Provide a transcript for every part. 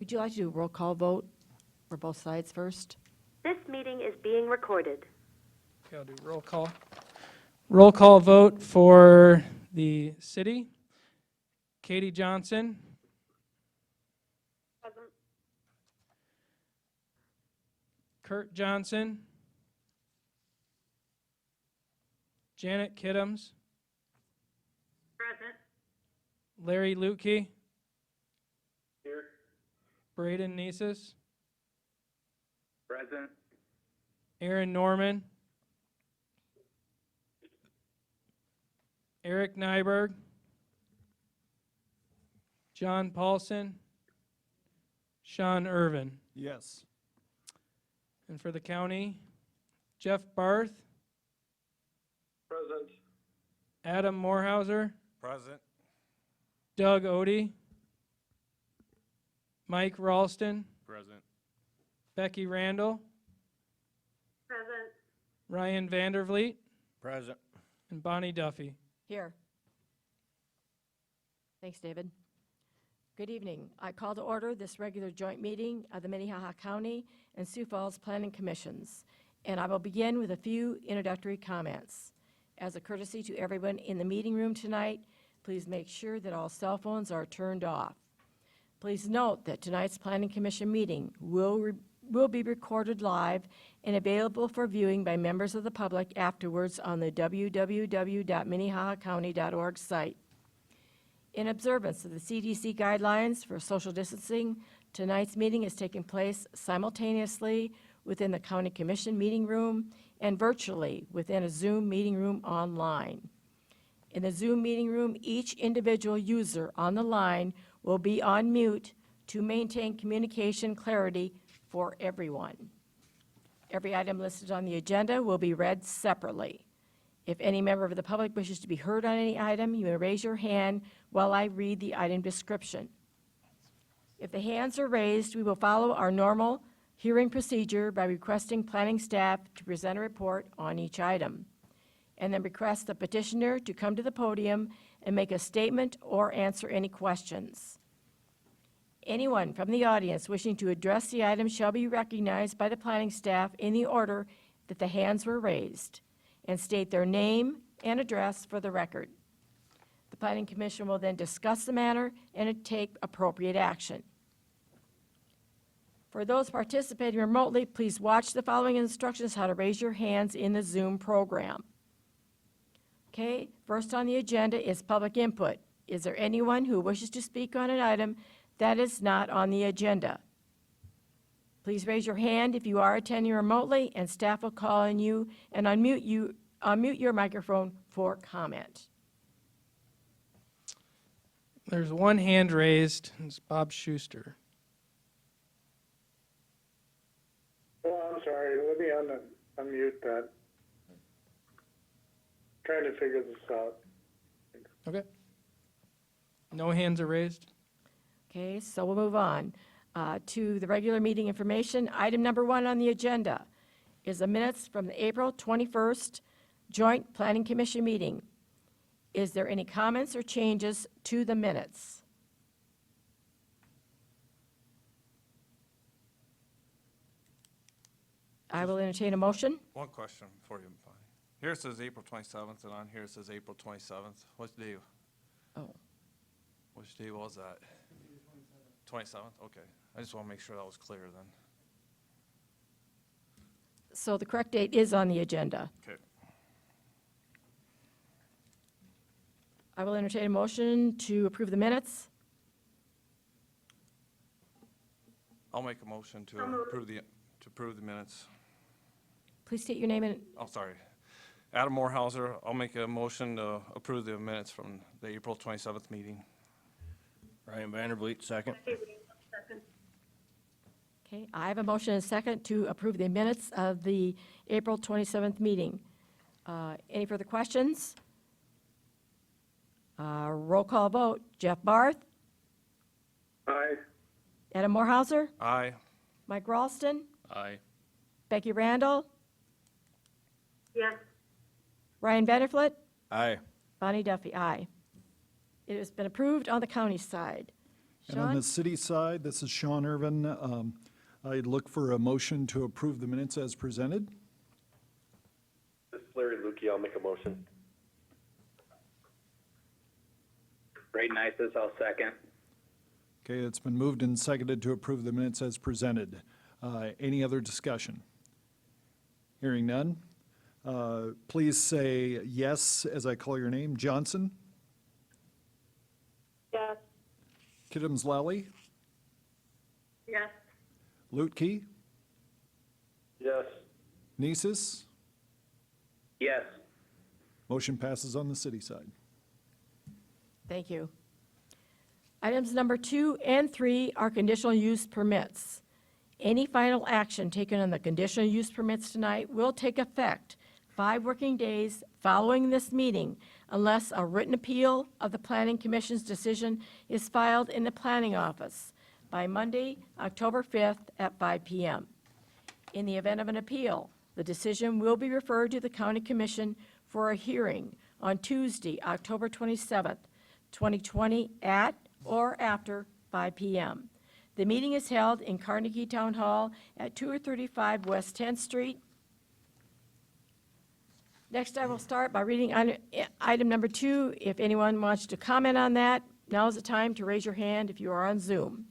Would you like to do a roll call vote for both sides first? This meeting is being recorded. Okay, I'll do roll call. Roll call vote for the city. Katie Johnson. Present. Kurt Johnson. Janet Kidhams. Present. Larry Lutke. Here. Braden Nieses. Present. Aaron Norman. Eric Nyberg. John Paulson. Sean Irvin. Yes. And for the county, Jeff Barth, Present. Adam Morehauser, Present. Doug Odie, Mike Ralston, Present. Becky Randall, Present. Ryan Vandervliet, Present. and Bonnie Duffy. Here. Thanks, David. Good evening. I call to order this regular joint meeting of the Minnehaha County and Sioux Falls Planning Commissions, and I will begin with a few introductory comments. As a courtesy to everyone in the meeting room tonight, please make sure that all cell phones are turned off. Please note that tonight's Planning Commission meeting will be recorded live and available for viewing by members of the public afterwards on the www.minnehahacounty.org site. In observance of the CDC guidelines for social distancing, tonight's meeting is taking place simultaneously within the County Commission meeting room and virtually within a Zoom meeting room online. In the Zoom meeting room, each individual user on the line will be on mute to maintain communication clarity for everyone. Every item listed on the agenda will be read separately. If any member of the public wishes to be heard on any item, you may raise your hand while I read the item description. If the hands are raised, we will follow our normal hearing procedure by requesting planning staff to present a report on each item, and then request the petitioner to come to the podium and make a statement or answer any questions. Anyone from the audience wishing to address the item shall be recognized by the planning staff in the order that the hands were raised, and state their name and address for the record. The Planning Commission will then discuss the matter and take appropriate action. For those participating remotely, please watch the following instructions how to raise your hands in the Zoom program. Okay, first on the agenda is public input. Is there anyone who wishes to speak on an item that is not on the agenda? Please raise your hand if you are attending remotely, and staff will call on you and unmute your microphone for comment. There's one hand raised. It's Bob Schuster. Oh, I'm sorry. Let me unmute that. Trying to figure this out. Okay. No hands are raised. Okay, so we'll move on to the regular meeting information. Item number 1 on the agenda is the minutes from the April 21st Joint Planning Commission meeting. Is there any comments or changes to the minutes? I will entertain a motion. One question for you, Bonnie. Here it says April 27th, and on here it says April 27th. What day? Oh, Which day was that? 27th? Okay. I just want to make sure that was clear then. so the correct date is on the agenda. Okay. I will entertain a motion to approve the minutes. I'll make a motion to approve the minutes. Please state your name and, Oh, sorry. Adam Morehauser, I'll make a motion to approve the minutes from the April 27th meeting. Ryan Vandervliet, second. okay, I have a motion and a second to approve the minutes of the April 27th meeting. Any further questions? Roll call vote. Jeff Barth, Aye. Adam Morehauser, Aye. Mike Ralston, Aye. Becky Randall, Yes. Ryan Vandervliet, Aye. Bonnie Duffy, aye. It has been approved on the county side. And on Sean? the city side, this is Sean Irvin. I'd look for a motion to approve the minutes as presented. This is Larry Lukey. I'll make a motion. Ray Nices, I'll second. Okay, it's been moved and seconded to approve the minutes as presented. Any other discussion? Hearing none. Please say yes as I call your name. Johnson? Yes. Kidams Lally? Yes. Lutke? Yes. Nisus? Yes. Motion passes on the city side. Thank you. Items number 2 and 3 are conditional use permits. Any final action taken on the conditional use permits tonight will take effect 5 working days following this meeting unless a written appeal of the Planning Commission's decision is filed in the Planning Office by Monday, October 5th at 5 p.m. In the event of an appeal, the decision will be referred to the County Commission for a hearing on Tuesday, October 27th, 2020 at or after 5 p.m. The meeting is held in Carnegie Town Hall at 235 West 10th Street. Next, I will start by reading item number 2. If anyone wants to comment on that, now is the time to raise your hand if you are on Zoom.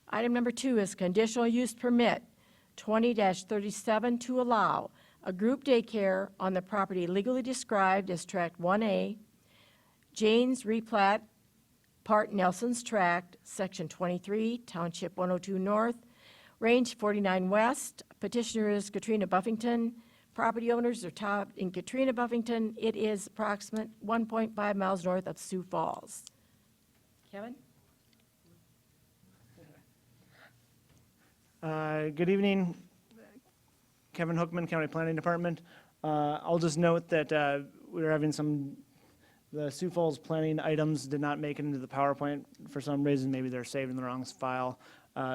Item number 2 is conditional use permit 20-37 to allow a group daycare on the property legally described as Tract 1A, Jane's replat, Part Nelson's Tract, Section 23, Township 102 North, Range 49 West. Petitioner is Katrina Buffington. Property owners are Todd and Katrina Buffington. It is approximate 1.5 miles north of Sioux Falls. Kevin? Good evening, Kevin Hookman, County Planning Department. I'll just note that we were having the Sioux Falls planning items did not make it into the PowerPoint for some reason. Maybe they're saved in the wrong file.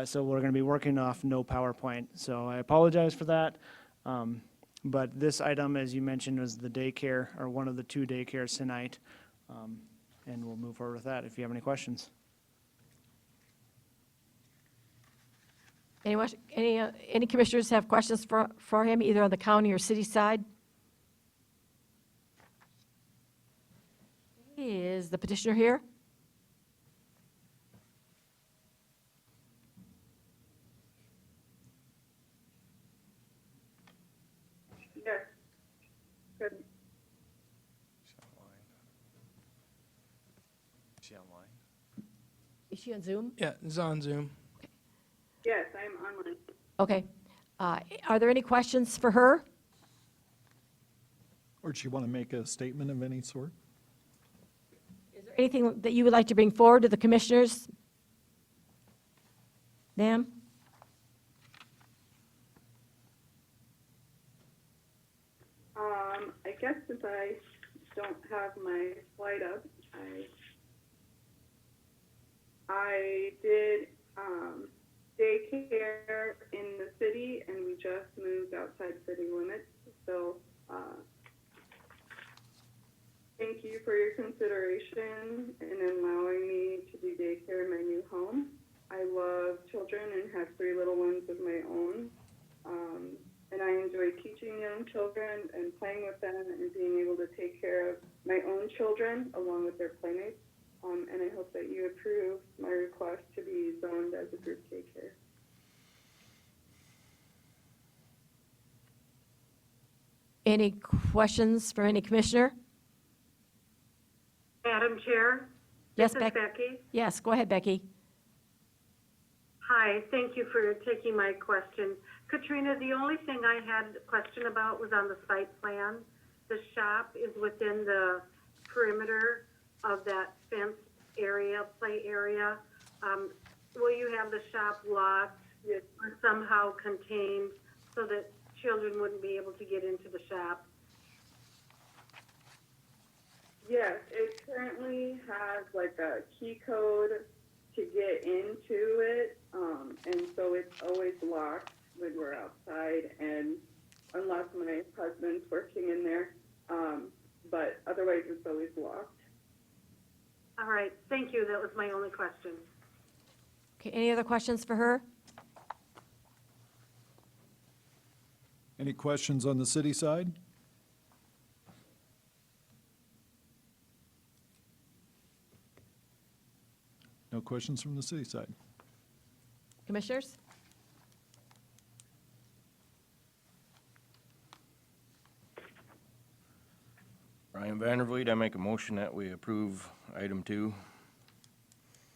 So we're going to be working off no PowerPoint. So I apologize for that. But this item, as you mentioned, was the daycare, or one of the 2 daycares tonight. And we'll move forward with that if you have any questions. Any commissioners have questions for him, either on the county or city side? Is the petitioner here? Yes. Good. Is she online? Is she on Zoom? Yeah, it's on Zoom. Yes, I'm online. Okay. Are there any questions for her? Or do you want to make a statement of any sort? Is there anything that you would like to bring forward to the commissioners? Ma'am? I guess since I don't have my slide up, I did daycare in the city, and we just moved outside city limits. So thank you for your consideration in allowing me to do daycare in my new home. I love children and have 3 little ones of my own. And I enjoy teaching young children and playing with them and being able to take care of my own children along with their playmates. And I hope that you approve my request to be zoned as a group daycare. Any questions for any commissioner? Madam Chair? Yes, This is Becky. Yes, go ahead, Becky. Hi, thank you for taking my question. Katrina, the only thing I had a question about was on the site plan. The shop is within the perimeter of that fenced area, play area. Will you have the shop locked or somehow contained so that children wouldn't be able to get into the shop? Yes, it currently has like a key code to get into it, and so it's always locked when we're outside, and unless my husband's working in there, but otherwise it's always locked. All right, thank you. That was my only question. Okay, any other questions for her? Any questions on the city side? No questions from the city side. Commissioners? Ryan Vandervliet, I make a motion that we approve item 2.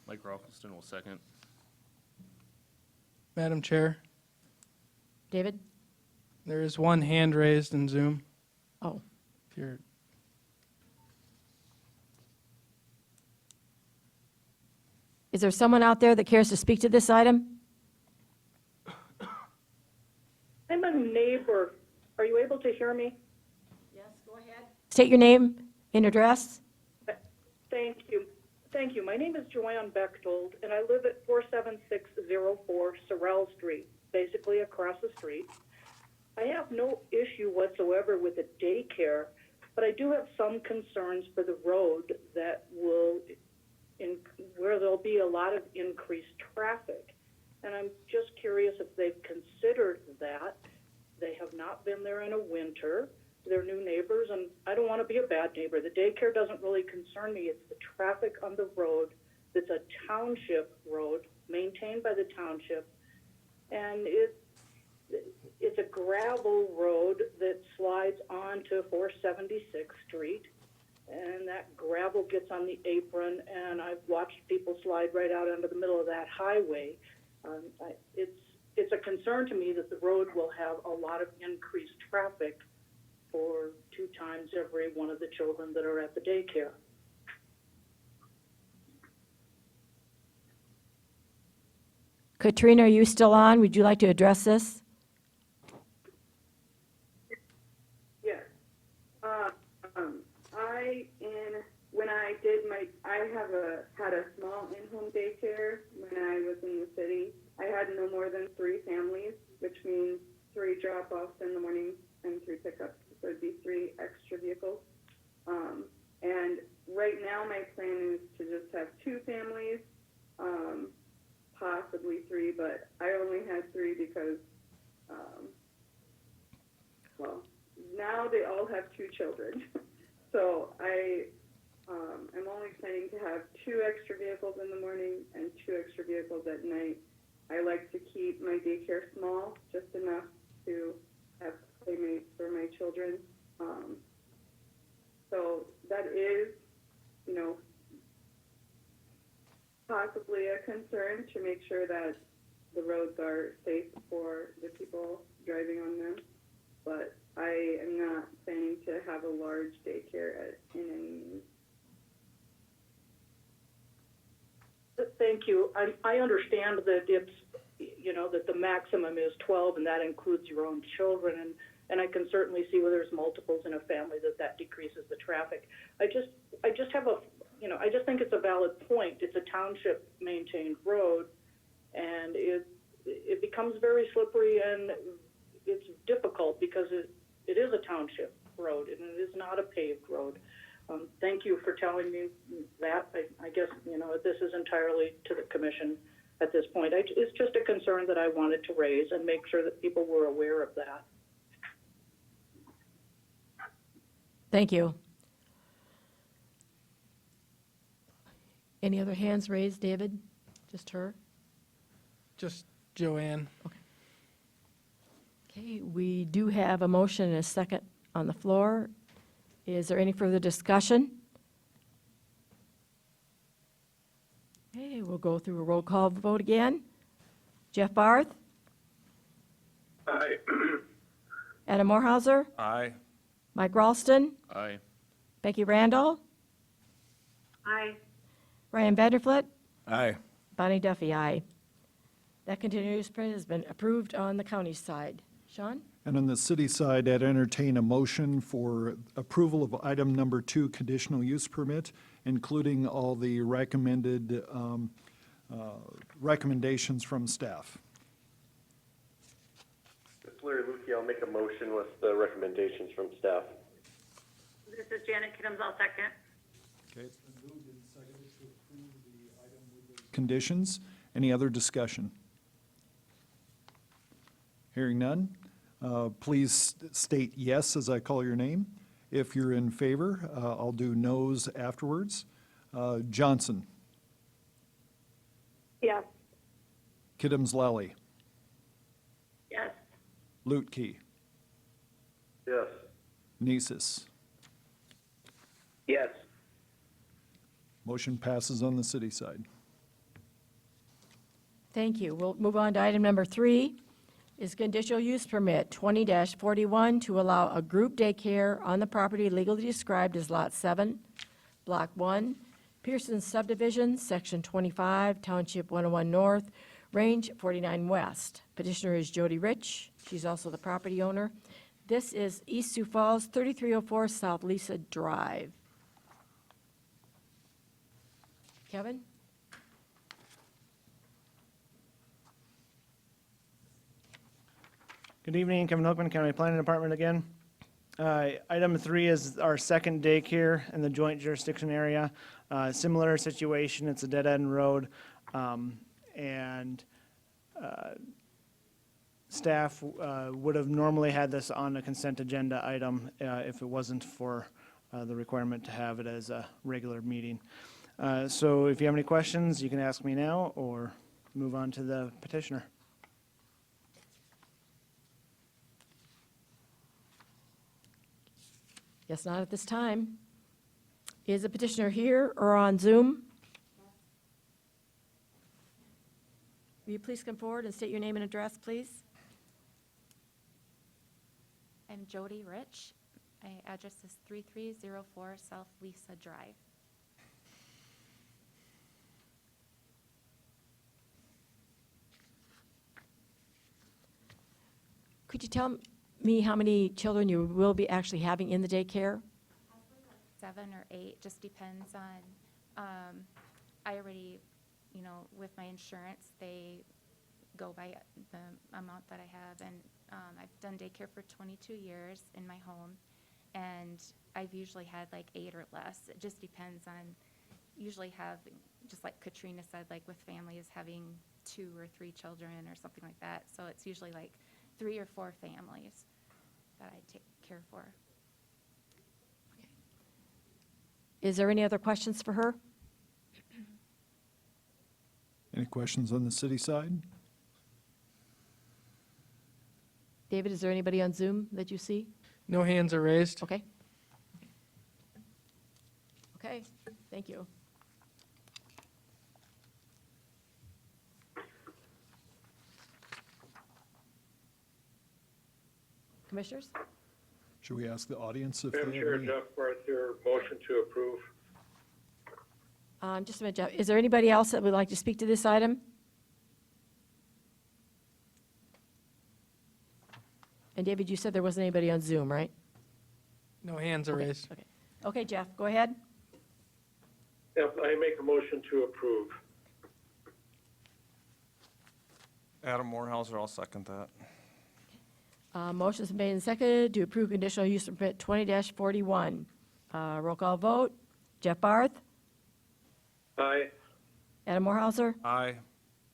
Mike Rolfston will second. Madam Chair, David? there is one hand raised in Zoom. Oh, If you're, is there someone out there that cares to speak to this item? I'm a neighbor. Are you able to hear me? Yes, go ahead. State your name and address. Thank you. Thank you. My name is Joanne Bechtold, and I live at 47604 Sorrel Street, basically across the street. I have no issue whatsoever with the daycare, but I do have some concerns for the road that will, where there'll be a lot of increased traffic. And I'm just curious if they've considered that. They have not been there in a winter. They're new neighbors, and I don't want to be a bad neighbor. The daycare doesn't really concern me. It's the traffic on the road. It's a township road maintained by the township, and it's a gravel road that slides onto 476th Street, and that gravel gets on the apron, and I've watched people slide right out into the middle of that highway. It's a concern to me that the road will have a lot of increased traffic for 2 times every one of the children that are at the daycare. Katrina, are you still on? Would you like to address this? Yes. When I did had a small in-home daycare when I was in the city. I had no more than 3 families, which means 3 drop-offs in the morning and 3 pickups. So it'd be 3 extra vehicles. And right now my plan is to just have 2 families, possibly 3, but I only had 3 because, well, now they all have 2 children. So I'm only planning to have 2 extra vehicles in the morning and 2 extra vehicles at night. I like to keep my daycare small, just enough to have playmates for my children. So that is, possibly a concern to make sure that the roads are safe for the people driving on them. But I am not planning to have a large daycare in any means. Thank you. I understand that it's, that the maximum is 12, and that includes your own children, and I can certainly see where there's multiples in a family that decreases the traffic. I just have I just think it's a valid point. It's a township maintained road, and it becomes very slippery, and it's difficult because it is a township road and it is not a paved road. Thank you for telling me that. I guess, this is entirely to the commission at this point. It's just a concern that I wanted to raise and make sure that people were aware of that. Thank you. Any other hands raised, David? Just her? just Joanne. Okay, we do have a motion and a second on the floor. Is there any further discussion? Okay, we'll go through a roll call vote again. Jeff Barth, Aye. Adam Morhauser, Aye. Mike Ralston, Aye. Becky Randall, Aye. Ryan Vanderflit, Aye. Bonnie Duffy, aye. That continuous print has been approved on the county side. Sean? And on the city side, I'd entertain a motion for approval of item number 2, conditional use permit, including all the recommended recommendations from staff. This is Larry Lukey. I'll make a motion with the recommendations from staff. This is Janet Kidams, I'll second. Okay, it's been moved and seconded to approve the item with the conditions. Any other discussion? Hearing none, please state yes as I call your name. If you're in favor, I'll do no's afterwards. Johnson, Yes. Kidams-Lally, Yes. Lutke, Yes. Neesis. Yes. Motion passes on the city side. Thank you. We'll move on to item number 3, is conditional use permit 20-41 to allow a group daycare on the property legally described as Lot 7, Block 1, Pearson subdivision, Section 25, Township 101 North, Range 49 West. Petitioner is Jody Rich. She's also the property owner. This is East Sioux Falls, 3304 South Lisa Drive. Kevin? Good evening, Kevin Hookman, County Planning Department again. Item 3 is our second daycare in the joint jurisdiction area. Similar situation, it's a dead-end road, and staff would have normally had this on a consent agenda item if it wasn't for the requirement to have it as a regular meeting. So if you have any questions, you can ask me now or move on to the petitioner. Yes, not at this time. Is the petitioner here or on Zoom? Will you please come forward and state your name and address, please? I'm Jody Rich. My address is 3304 South Lisa Drive. Could you tell me how many children you will be actually having in the daycare? 7 or 8, just depends on, I already, with my insurance, they go by the amount that I have, and I've done daycare for 22 years in my home, and I've usually had like 8 or less. It just depends on, usually have, just like Katrina said, like with families having 2 or 3 children or something like that, so it's usually like 3 or 4 families that I take care for. Is there any other questions for her? Any questions on the city side? David, is there anybody on Zoom that you see? No hands are raised. Okay. Okay, thank you. Commissioners? Should we ask the audience if they have Madam Chair, any? Jeff Arthur, motion to approve. Just a minute, Jeff. Is there anybody else that would like to speak to this item? And David, you said there wasn't anybody on Zoom, right? No hands are raised. Okay. Okay, Jeff, go ahead. Yep, I make a motion to approve. Adam Morehauser, I'll second that. Motion's been made and seconded to approve conditional use permit 20-41. Roll call vote. Jeff Barth, Aye. Adam Morehauser, Aye.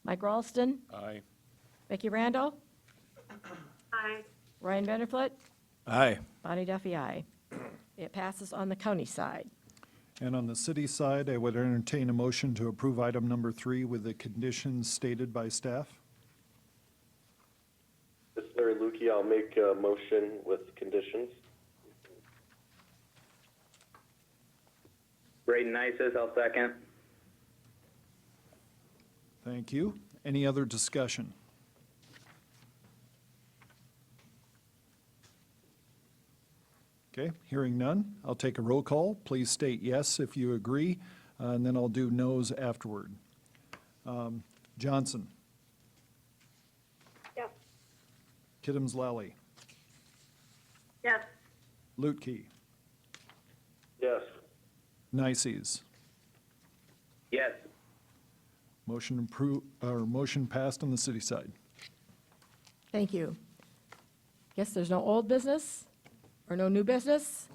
Mike Ralston, Aye. Becky Randall, Aye. Ryan Vanderflut, Aye. Bonnie Duffy, aye. It passes on the county side. And on the city side, I would entertain a motion to approve item number 3 with the conditions stated by staff. This is Larry Lukey. I'll make a motion with conditions. Braden Isis, I'll second. Thank you. Any other discussion? Okay, hearing none, I'll take a roll call. Please state yes if you agree, and then I'll do no's afterward. Johnson, Yes. Kidams-Lally, Yes. Lutke, Yes. Nices. Yes. Motion passed on the city side. Thank you. Guess there's no old business or no new business.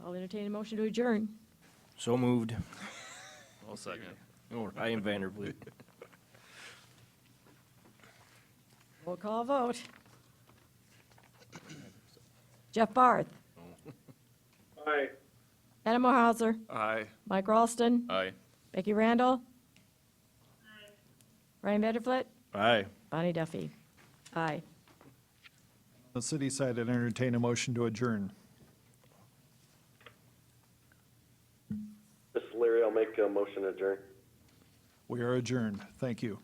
I'll entertain a motion to adjourn. So moved. I'll second. Oh, Ryan Vandervliet. Roll call vote. Jeff Barth, Aye. Adam Mohauser, Aye. Mike Ralston, Aye. Becky Randall. Ryan Vanderflit, Aye. Bonnie Duffy. Aye. The city side, I'd entertain a motion to adjourn. This is Larry, I'll make a motion to adjourn. We are adjourned. Thank you.